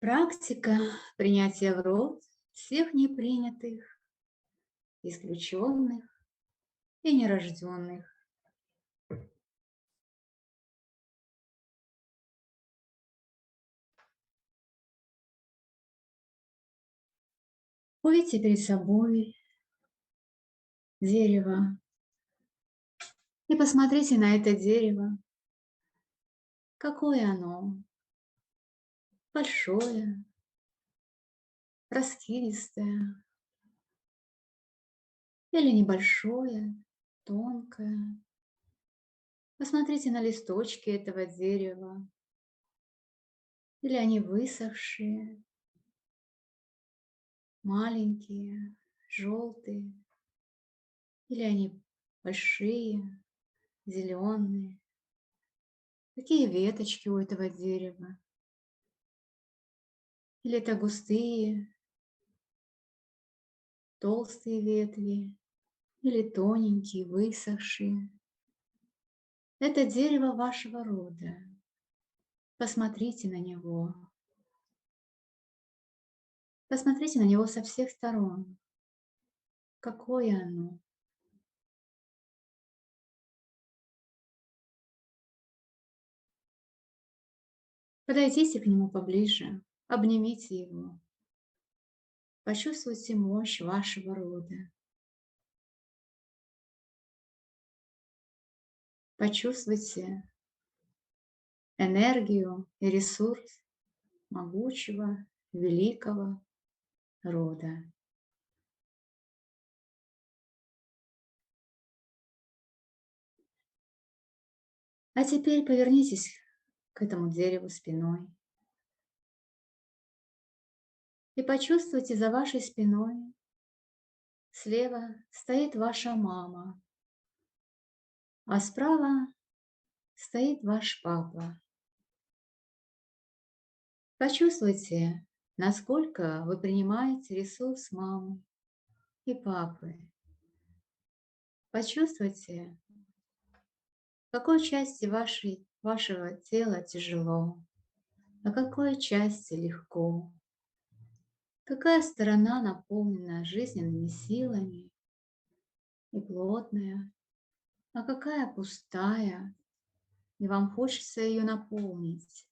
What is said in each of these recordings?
Практика принятия в рот всех непринятых, исключенных и нерожденных. Увидьте перед собой дерево и посмотрите на это дерево, какое оно, большое, раскидистое или небольшое, тонкое. Посмотрите на листочки этого дерева, или они высохшие, маленькие, желтые, или они большие, зеленые. Какие веточки у этого дерева? Или это густые, толстые ветви, или тоненькие, высохшие? Это дерево вашего рода. Посмотрите на него. Посмотрите на него со всех сторон. Какое оно? Подойдите к нему поближе, обнимите его. Почувствуйте мощь вашего рода. Почувствуйте энергию и ресурс могучего, великого рода. А теперь повернитесь к этому дереву спиной и почувствуйте за вашей спиной. Слева стоит ваша мама, а справа стоит ваш папа. Почувствуйте, насколько вы принимаете ресурс мамы и папы. Почувствуйте, в какой части вашего тела тяжело, а какой части легко. Какая сторона наполнена жизненными силами и плотная, а какая пустая, и вам хочется ее наполнить.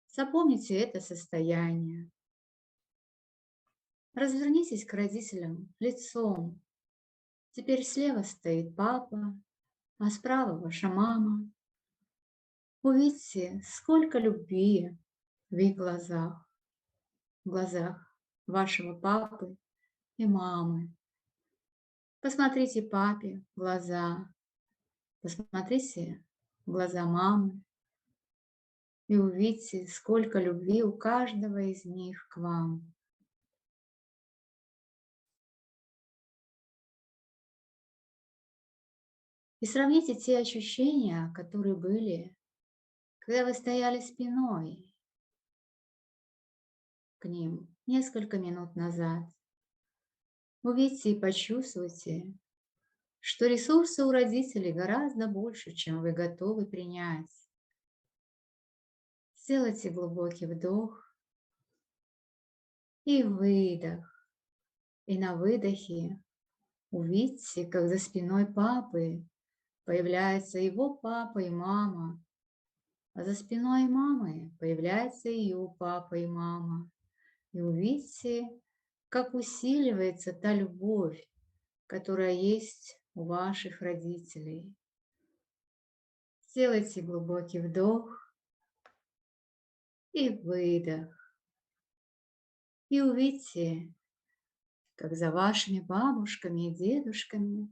Запомните это состояние. Развернитесь к родителям лицом. Теперь слева стоит папа, а справа ваша мама. Увидьте, сколько любви в их глазах, в глазах вашего папы и мамы. Посмотрите папе в глаза, посмотрите в глаза мамы и увидьте, сколько любви у каждого из них к вам. И сравните те ощущения, которые были, когда вы стояли спиной к ним несколько минут назад. Увидьте и почувствуйте, что ресурсы у родителей гораздо больше, чем вы готовы принять. Сделайте глубокий вдох и выдох. И на выдохе увидьте, как за спиной папы появляется его папа и мама, а за спиной мамы появляется ее папа и мама. И увидьте, как усиливается та любовь, которая есть у ваших родителей. Сделайте глубокий вдох и выдох. И увидьте, как за вашими бабушками и дедушками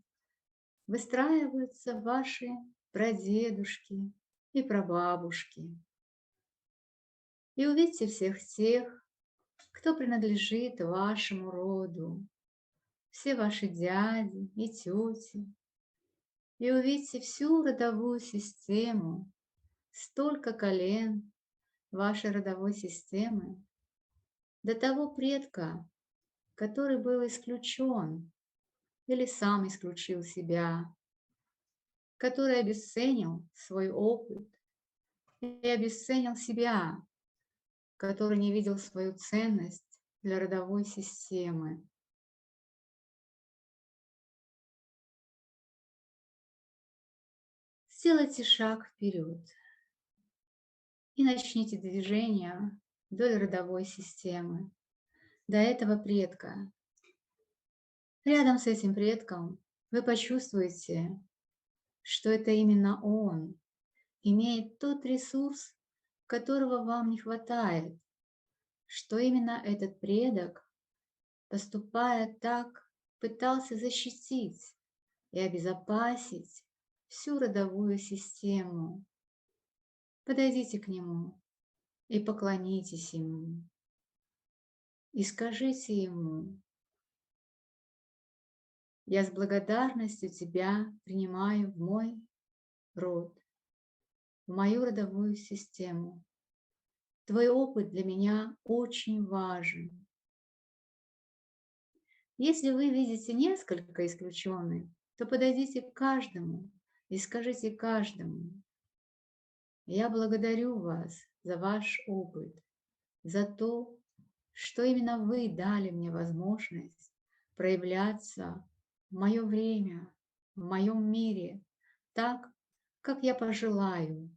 выстраиваются ваши прадедушки и прабабушки. И увидьте всех тех, кто принадлежит вашему роду, все ваши дяди и тети. И увидьте всю родовую систему, столько колен вашей родовой системы, до того предка, который был исключен или сам исключил себя, который обесценил свой опыт и обесценил себя, который не видел свою ценность для родовой системы. Сделайте шаг вперед и начните движение вдоль родовой системы, до этого предка. Рядом с этим предком вы почувствуете, что это именно он имеет тот ресурс, которого вам не хватает, что именно этот предок, поступая так, пытался защитить и обезопасить всю родовую систему. Подойдите к нему и поклонитесь ему. И скажите ему: я с благодарностью тебя принимаю в мой род, в мою родовую систему. Твой опыт для меня очень важен. Если вы видите несколько исключенных, то подойдите к каждому и скажите каждому: я благодарю вас за ваш опыт, за то, что именно вы дали мне возможность проявляться в мое время, в моем мире, так, как я пожелаю.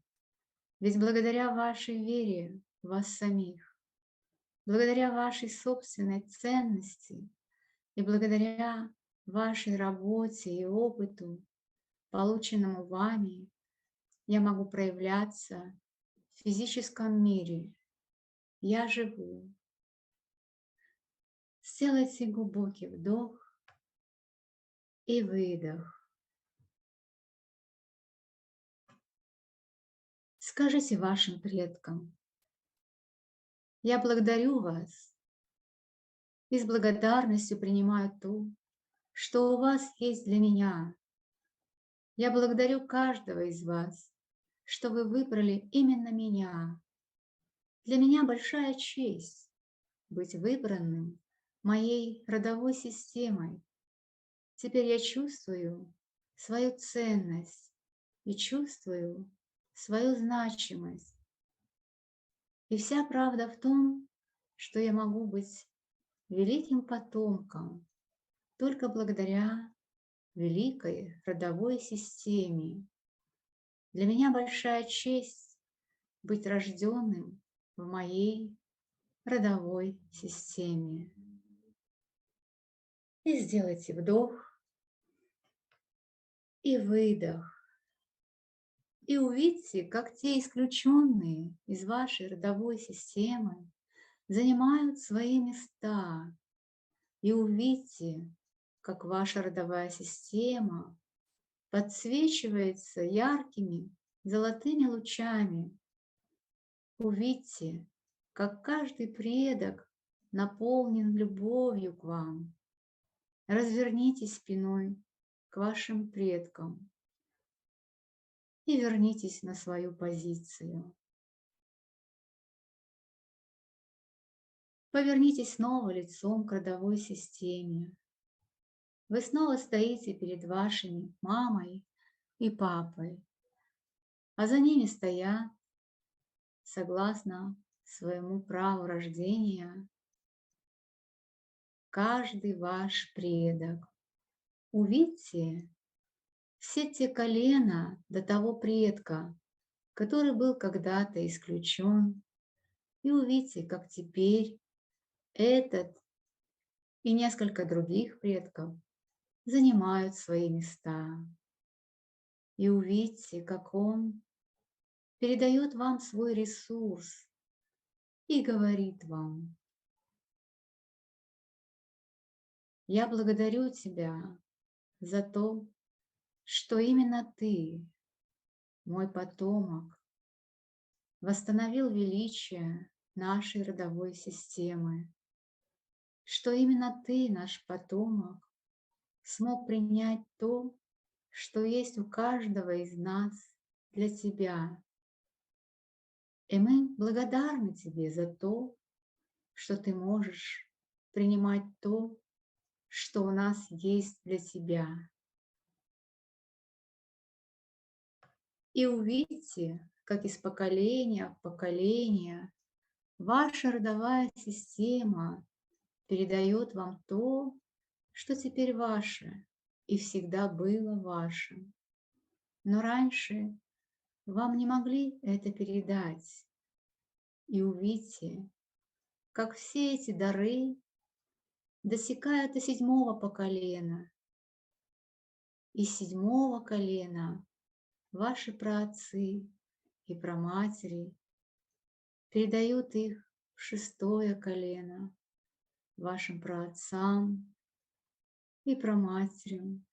Ведь благодаря вашей вере в вас самих, благодаря вашей собственной ценности и благодаря вашей работе и опыту, полученному вами, я могу проявляться в физическом мире. Я живу. Сделайте глубокий вдох и выдох. Скажите вашим предкам: я благодарю вас и с благодарностью принимаю то, что у вас есть для меня. Я благодарю каждого из вас, что вы выбрали именно меня. Для меня большая честь быть выбранным моей родовой системой. Теперь я чувствую свою ценность и чувствую свою значимость. И вся правда в том, что я могу быть великим потомком только благодаря великой родовой системе. Для меня большая честь быть рожденным в моей родовой системе. И сделайте вдох и выдох. И увидьте, как те исключенные из вашей родовой системы занимают свои места. И увидьте, как ваша родовая система подсвечивается яркими золотыми лучами. Увидьте, как каждый предок наполнен любовью к вам. Развернитесь спиной к вашим предкам и вернитесь на свою позицию. Повернитесь снова лицом к родовой системе. Вы снова стоите перед вашими мамой и папой, а за ними стоят, согласно своему праву рождения, каждый ваш предок. Увидьте все те колена до того предка, который был когда-то исключен, и увидьте, как теперь этот и несколько других предков занимают свои места. И увидьте, как он передает вам свой ресурс и говорит вам: я благодарю тебя за то, что именно ты, мой потомок, восстановил величие нашей родовой системы, что именно ты, наш потомок, смог принять то, что есть у каждого из нас для тебя. И мы благодарны тебе за то, что ты можешь принимать то, что у нас есть для тебя. И увидьте, как из поколения в поколение Ваша родовая система передает вам то, что теперь ваше и всегда было вашим. Но раньше вам не могли это передать. И увидьте, как все эти дары досекают до седьмого колена. И с седьмого колена ваши праотцы и праматери передают их в шестое колено вашим праотцам и праматерям,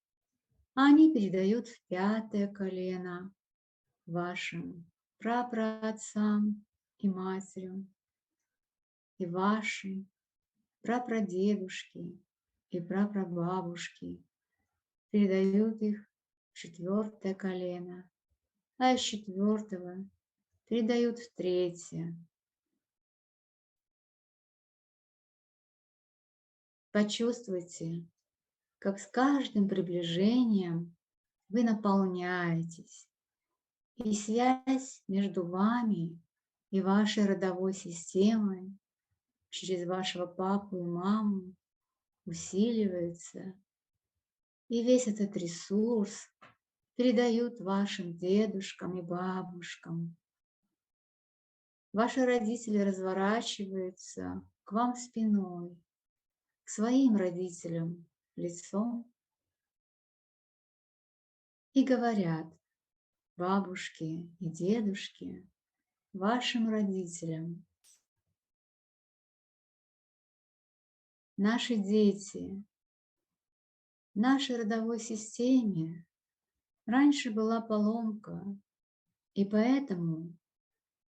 а они передают в пятое колено вашим прапраотцам и матерям, и ваши прапрадедушки и прапрабабушки передают их в четвертое колено, а из четвертого передают в третье. Почувствуйте, как с каждым приближением вы наполняетесь, и связь между вами и вашей родовой системой через вашего папу и маму усиливается, и весь этот ресурс передают вашим дедушкам и бабушкам. Ваши родители разворачиваются к вам спиной, к своим родителям лицом и говорят: бабушки и дедушки, вашим родителям: наши дети, в нашей родовой системе раньше была поломка, и поэтому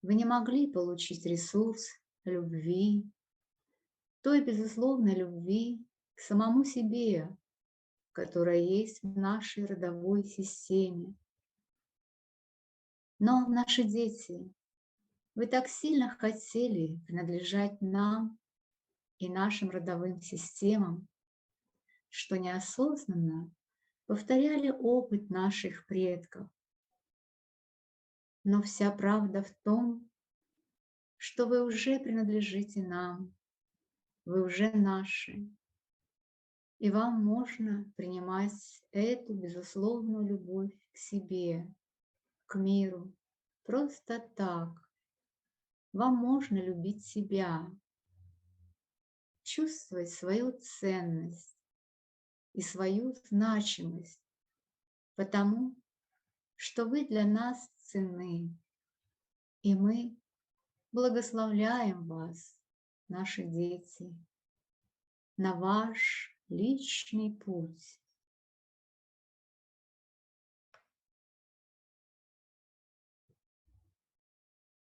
вы не могли получить ресурс любви, той безусловной любви к самому себе, которая есть в нашей родовой системе. Но, наши дети, вы так сильно хотели принадлежать нам и нашим родовым системам, что неосознанно повторяли опыт наших предков. Но вся правда в том, что вы уже принадлежите нам, вы уже наши, и вам можно принимать эту безусловную любовь к себе, к миру, просто так. Вам можно любить себя, чувствовать свою ценность и свою значимость, потому что вы для нас ценны, и мы благословляем вас, наши дети, на ваш личный путь.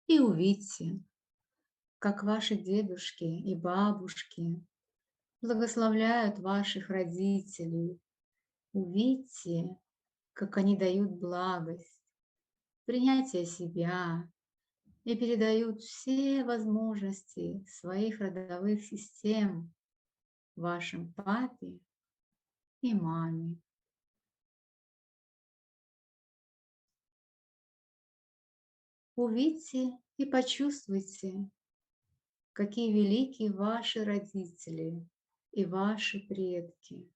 И увидьте, как ваши дедушки и бабушки благословляют ваших родителей. Увидьте, как они дают благость, принятие себя и передают все возможности своих родовых систем вашим папе и маме. Увидьте и почувствуйте, какие великие ваши родители и ваши предки.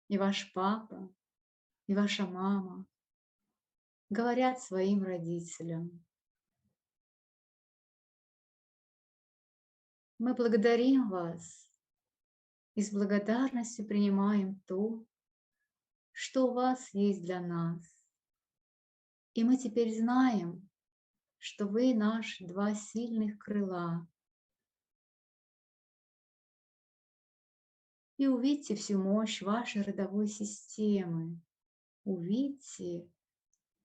И ваш папа, и ваша мама говорят своим родителям: мы благодарим вас и с благодарностью принимаем то, что у вас есть для нас. И мы теперь знаем, что вы наши два сильных крыла. И увидьте всю мощь вашей родовой системы. Увидьте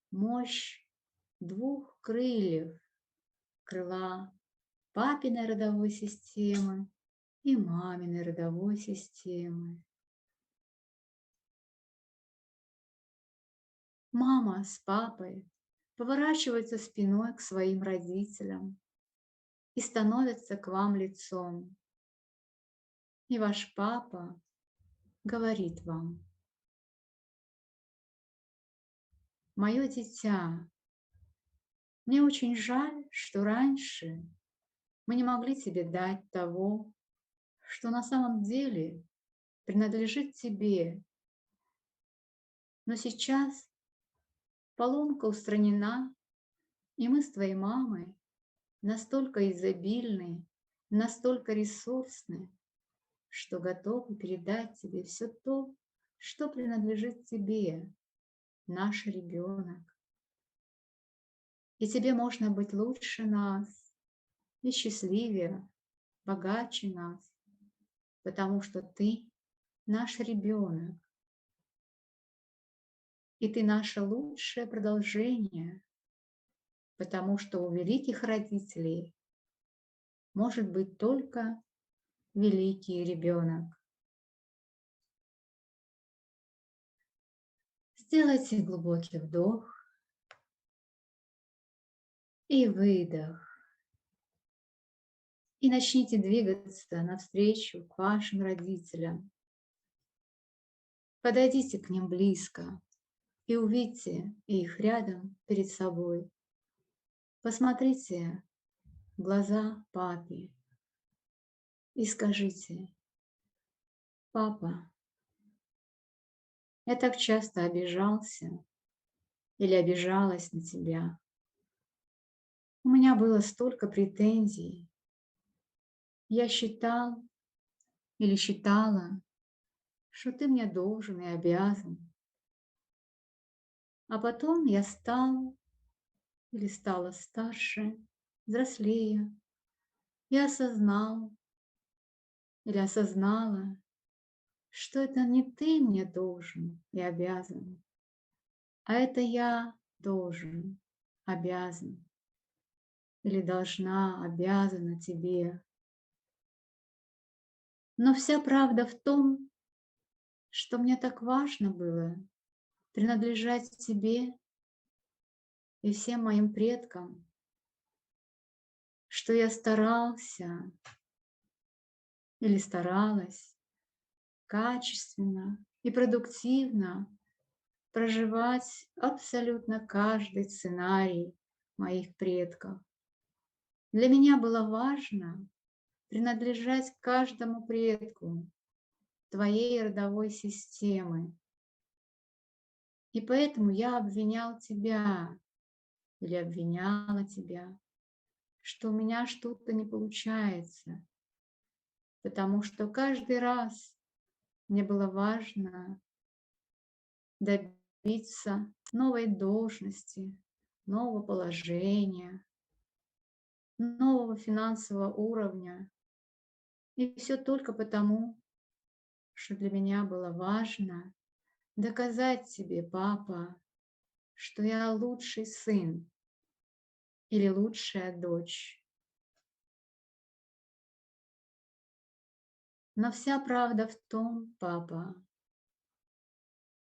мощь двух крыльев, крыла папиной родовой системы и маминой родовой системы. Мама с папой поворачиваются спиной к своим родителям и становятся к вам лицом. И ваш папа говорит вам: мое дитя, Мне очень жаль, что раньше мы не могли тебе дать того, что на самом деле принадлежит тебе. Но сейчас поломка устранена, и мы с твоей мамой настолько изобильны, настолько ресурсны, что готовы передать тебе все то, что принадлежит тебе, наш ребенок. И тебе можно быть лучше нас и счастливее, богаче нас, потому что ты наш ребенок, и ты наше лучшее продолжение, потому что у великих родителей может быть только великий ребенок. Сделайте глубокий вдох и выдох. И начните двигаться навстречу к вашим родителям. Подойдите к ним близко и увидьте их рядом перед собой. Посмотрите в глаза папе и скажите: «Папа, я так часто обижался или обижалась на тебя. У меня было столько претензий. Я считал или считала, что ты мне должен и обязан. А потом я стал или стала старше, взрослее, и осознал или осознала, что это не ты мне должен и обязан, а это я должен, обязан или должна, обязана тебе. Но вся правда в том, что мне так важно было принадлежать тебе и всем моим предкам, что я старался или старалась качественно и продуктивно проживать абсолютно каждый сценарий моих предков. Для меня было важно принадлежать каждому предку твоей родовой системы. И поэтому я обвинял тебя или обвиняла тебя, что у меня что-то не получается, потому что каждый раз мне было важно добиться новой должности, нового положения, нового финансового уровня. И все только потому, что для меня было важно доказать тебе, папа, что я лучший сын или лучшая дочь. Но вся правда в том, папа,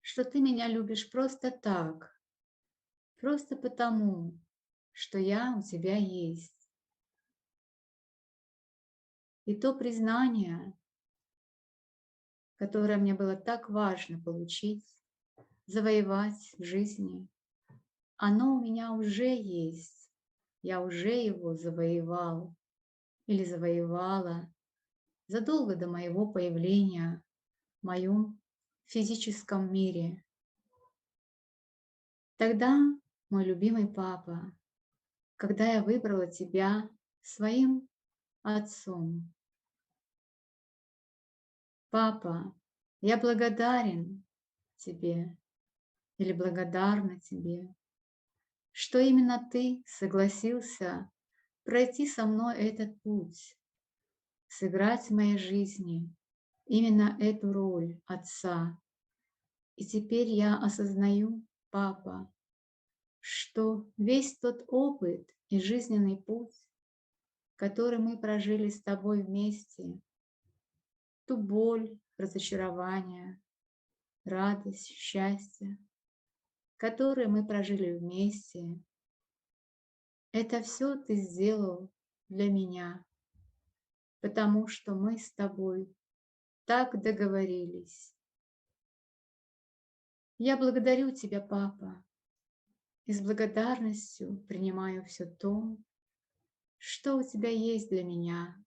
что ты меня любишь просто так, просто потому, что я у тебя есть. И то признание, которое мне было так важно получить, завоевать в жизни, оно у меня уже есть. Я уже его завоевал или завоевала задолго до моего появления в моем физическом мире. Тогда, мой любимый папа, когда я выбрала тебя своим отцом, папа, я благодарен тебе или благодарна тебе, что именно ты согласился пройти со мной этот путь, сыграть в моей жизни именно эту роль отца. И теперь я осознаю, папа, что весь тот опыт и жизненный путь, который мы прожили с тобой вместе, ту боль, разочарование, радость, счастье, которые мы прожили вместе, это все ты сделал для меня, потому что мы с тобой так договорились. Я благодарю тебя, папа, и с благодарностью принимаю все то, что у тебя есть для меня.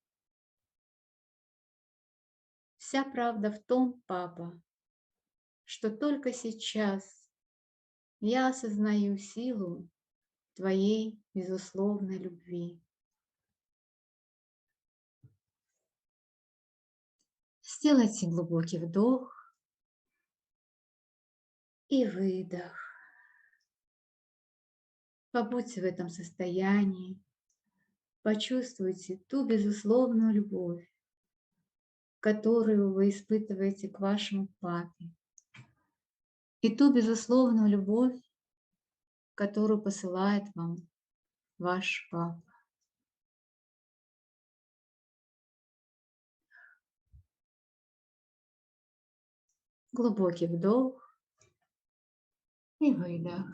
Вся правда в том, папа, что только сейчас я осознаю силу твоей безусловной любви. Сделайте глубокий вдох и выдох. Побудьте в этом состоянии, почувствуйте ту безусловную любовь, которую вы испытываете к вашему папе, и ту безусловную любовь, которую посылает вам ваш папа. Глубокий вдох и выдох.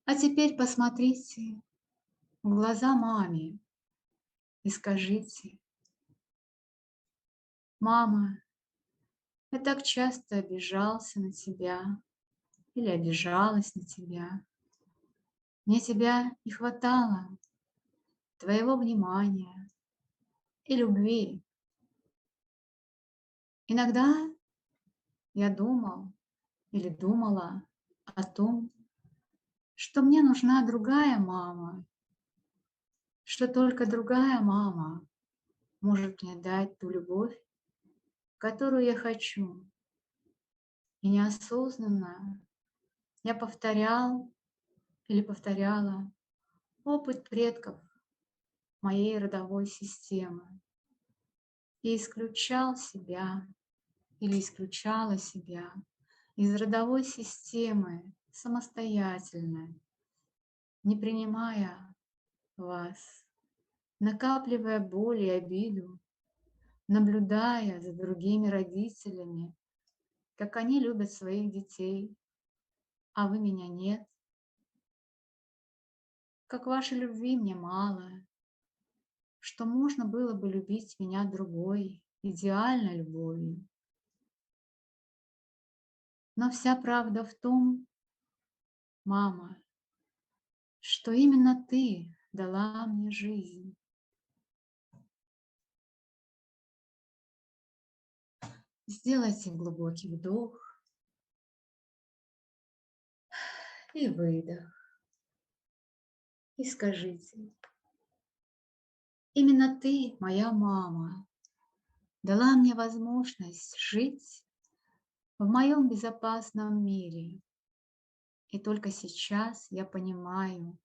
А теперь посмотрите в глаза маме и скажите: «Мама, я так часто обижался на тебя или обижалась на тебя. Мне тебя не хватало, твоего внимания и любви. Иногда я думал или думала о том, что мне нужна другая мама, что только другая мама может мне дать ту любовь, которую я хочу. И неосознанно я повторял или повторяла опыт предков моей родовой системы и исключал себя или исключала себя из родовой системы самостоятельно, не принимая вас, накапливая боль и обиду, наблюдая за другими родителями, как они любят своих детей, а вы меня нет, как вашей любви мне мало, что можно было бы любить меня другой, идеальной любовью. Но вся правда в том, мама, что именно ты дала мне жизнь. Сделайте глубокий вдох и выдох. И скажите: именно ты, моя мама, дала мне возможность жить в моем безопасном мире. И только сейчас я понимаю,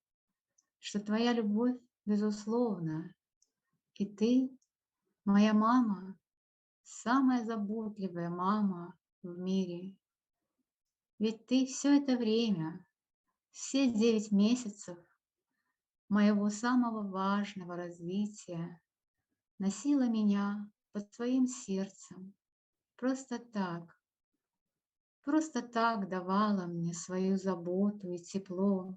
что твоя любовь безусловна, и ты, моя мама, самая заботливая мама в мире. Ведь ты все это время, все 9 месяцев моего самого важного развития носила меня под своим сердцем, просто так давала мне свою заботу и тепло.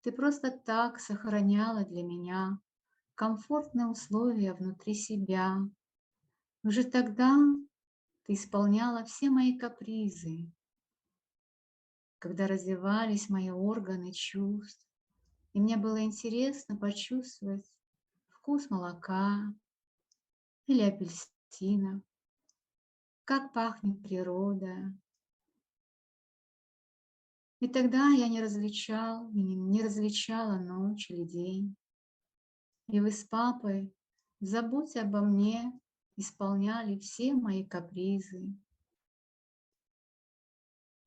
Ты просто так сохраняла для меня комфортные условия внутри себя. Уже тогда ты исполняла все мои капризы, когда развивались мои органы чувств, и мне было интересно почувствовать вкус молока или апельсина, как пахнет природа. И тогда я не различала ночь или день. И вы с папой, заботя обо мне, исполняли все мои капризы.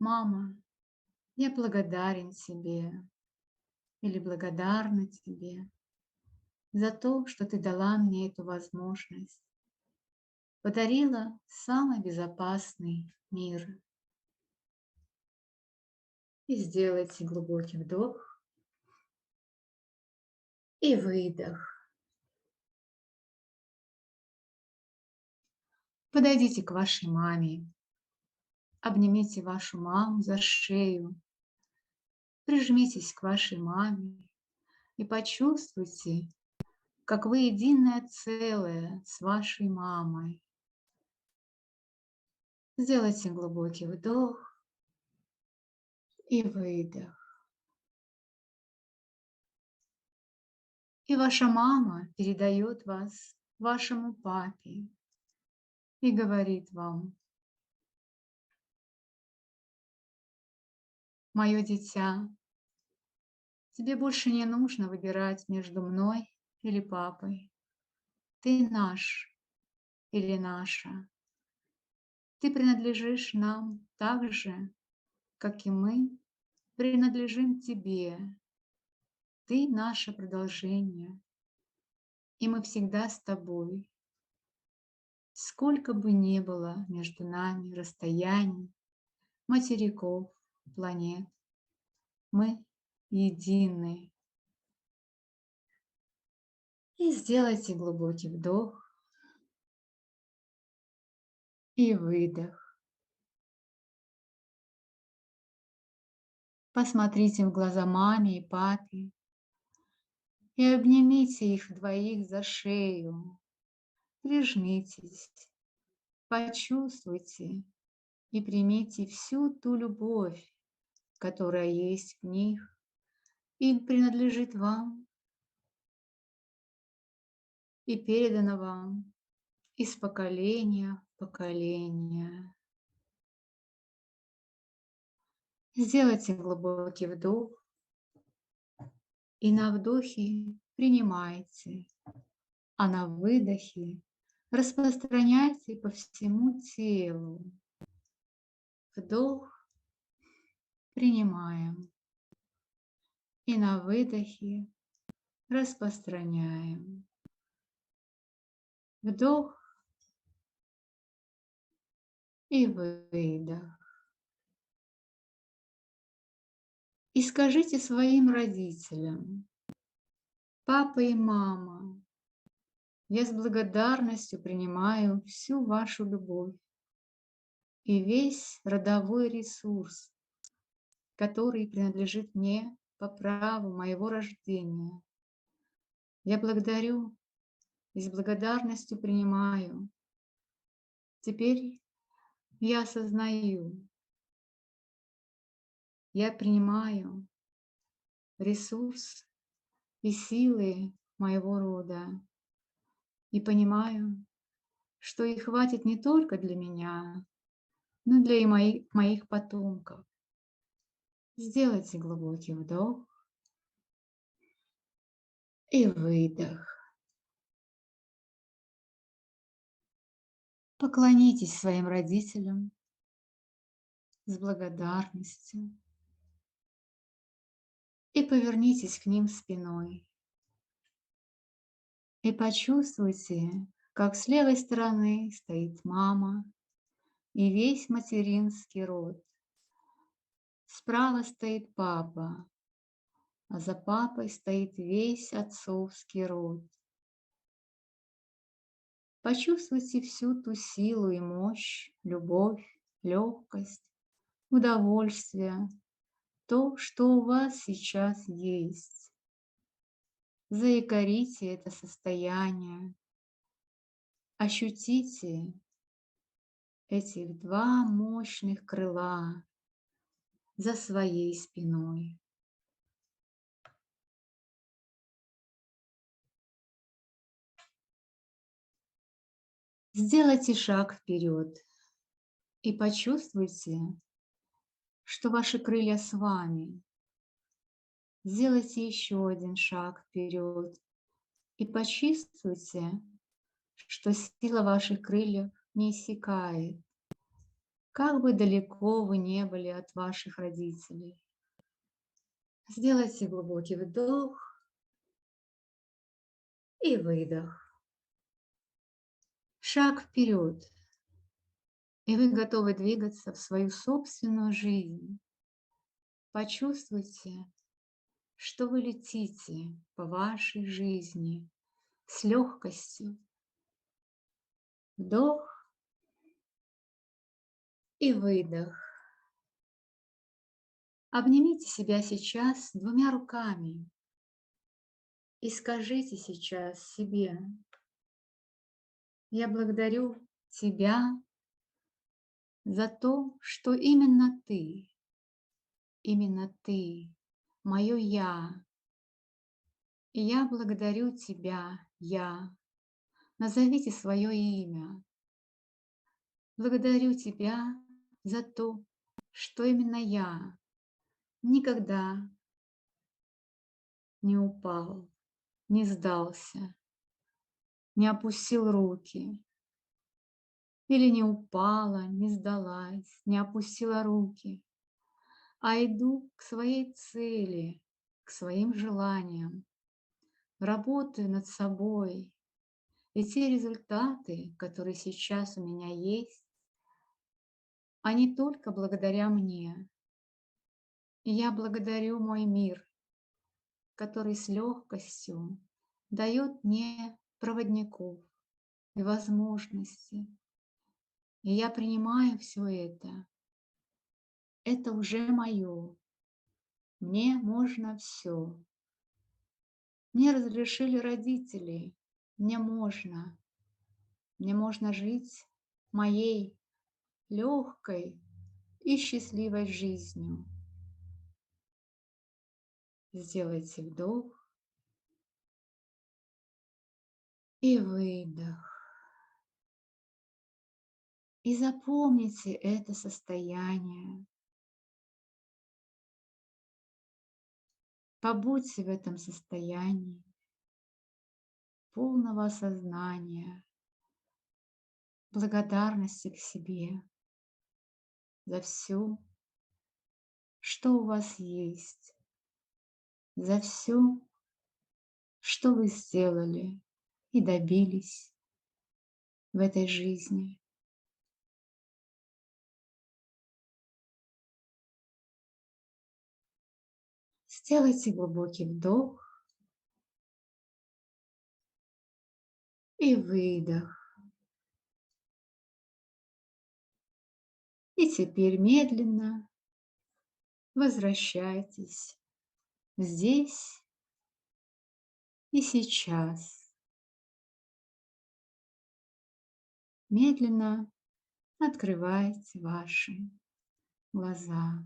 Мама, я благодарен тебе или благодарна тебе за то, что ты дала мне эту возможность, подарила самый безопасный мир. И сделайте глубокий вдох и выдох. Подойдите к вашей маме, обнимите вашу маму за шею, прижмитесь к вашей маме и почувствуйте, как вы единое целое с вашей мамой. Сделайте глубокий вдох и выдох. И ваша мама передает вас вашему папе и говорит вам: мое дитя, тебе больше не нужно выбирать между мной или папой. Ты наш или наша. Ты принадлежишь нам так же, как и мы принадлежим тебе. Ты наше продолжение, и мы всегда с тобой. Сколько бы ни было между нами расстояний, материков, планет, мы едины. И сделайте глубокий вдох и выдох. Посмотрите в глаза маме и папе и обнимите их двоих за шею. Прижмитесь, почувствуйте и примите всю ту любовь, которая есть в них и принадлежит вам и передана вам из поколения в поколение. Сделайте глубокий вдох и на вдохе принимайте, а на выдохе распространяйте по всему телу. Вдох, принимаем, и на выдохе распространяем. Вдох и выдох. И скажите своим родителям: папа и мама, я с благодарностью принимаю всю вашу любовь и весь родовой ресурс, который принадлежит мне по праву моего рождения. Я благодарю и с благодарностью принимаю. Теперь я осознаю, я принимаю ресурс и силы моего рода и понимаю, что их хватит не только для меня, но для и моих потомков. Сделайте глубокий вдох и выдох. Поклонитесь своим родителям с благодарностью и повернитесь к ним спиной. И почувствуйте, как с левой стороны стоит мама и весь материнский род. Справа стоит папа, а за папой стоит весь отцовский род. Почувствуйте всю ту силу и мощь, любовь, легкость, удовольствие, то, что у вас сейчас есть. Заикарите это состояние, ощутите этих два мощных крыла за своей спиной. Сделайте шаг вперед и почувствуйте, что ваши крылья с вами. Сделайте еще один шаг вперед и почувствуйте, что сила ваших крыльев не иссякает, как бы далеко вы не были от ваших родителей. Сделайте глубокий вдох и выдох. Шаг вперед, и вы готовы двигаться в свою собственную жизнь. Почувствуйте, что вы летите по вашей жизни с легкостью. Вдох и выдох. Обнимите себя сейчас двумя руками и скажите сейчас себе: я благодарю тебя за то, что именно ты именно ты, мое я. И я благодарю тебя, я. Назовите свое имя. Благодарю тебя за то, что именно я никогда не упал, не сдался, не опустил руки. Или не упала, не сдалась, не опустила руки, а иду к своей цели, к своим желаниям, работаю над собой. И те результаты, которые сейчас у меня есть, они только благодаря мне. И я благодарю мой мир, который с легкостью дает мне проводников и возможности. И я принимаю все это. Это уже мое. Мне можно все. Мне разрешили родители. Мне можно. Мне можно жить моей легкой и счастливой жизнью. Сделайте вдох и выдох. И запомните это состояние. Побудьте в этом состоянии полного осознания, благодарности к себе за все, что у вас есть, за все, что вы сделали и добились в этой жизни. Сделайте глубокий вдох и выдох. И теперь медленно возвращайтесь здесь и сейчас. Медленно открывайте ваши глаза.